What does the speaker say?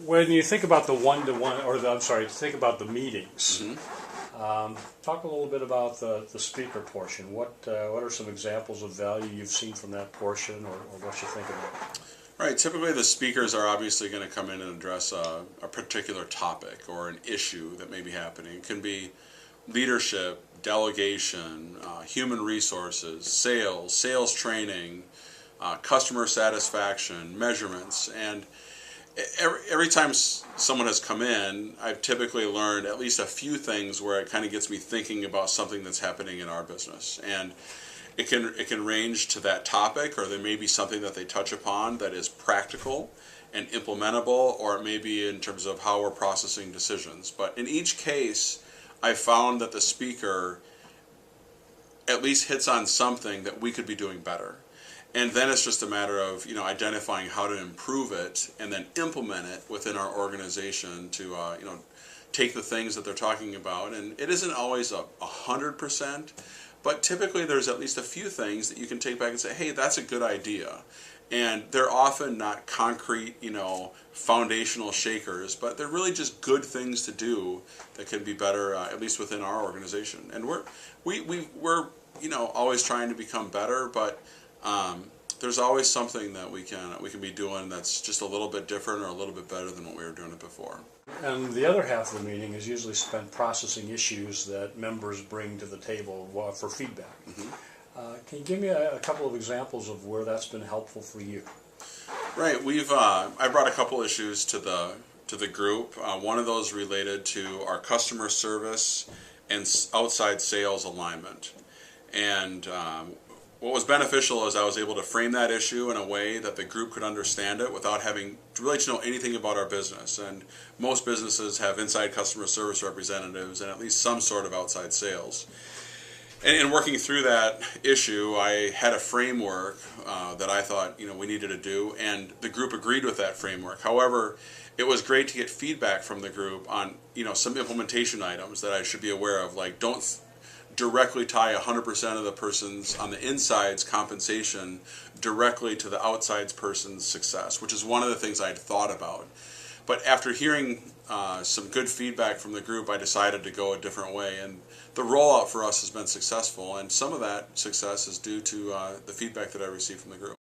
when you think about the one-to-one, or think about the meetings, talk a little bit about the speaker portion. What are some examples of value you've seen from that portion, or what you think of it? Right. Typically, the speakers are obviously going to come in and address a particular topic or an issue that may be happening. It can be leadership, delegation, human resources, sales training, customer satisfaction, measurements, and every time someone has come in, I've typically learned at least a few things where it kind of gets me thinking about something that's happening in our business. And it can range to that topic, or there may be something that they touch upon that is practical and implementable, or it may be in terms of how we're processing decisions. But in each case, I found that the speaker at least hits on something that we could be doing better. And then it's just a matter of identifying how to improve it and then implement it within our organization to take the things that they're talking about. And it isn't always 100%, but typically there's at least a few things that you can take back and say, hey, that's a good idea. And they're often not concrete, foundational shakers, but they're really just good things to do that can be better, at least within our organization. And we're always trying to become better, but there's always something that we can be doing that's just a little bit different or a little bit better than what we were doing it before. And the other half of the meeting is usually spent processing issues that members bring to the table for feedback. Can you give me a couple of examples of where that's been helpful for you? Right. I brought a couple issues to the group. One of those related to our customer service and outside sales alignment. And what was beneficial is I was able to frame that issue in a way that the group could understand it without having to really know anything about our business. And most businesses have inside customer service representatives and at least some sort of outside sales. And in working through that issue, I had a framework that I thought we needed to do, and the group agreed with that framework. However, it was great to get feedback from the group on some implementation items that I should be aware of, like don't directly tie 100% of the person's on the inside's compensation directly to the outside's person's success, which is one of the things I had thought about. But after hearing some good feedback from the group, I decided to go a different way, and the rollout for us has been successful, and some of that success is due to the feedback that I received from the group.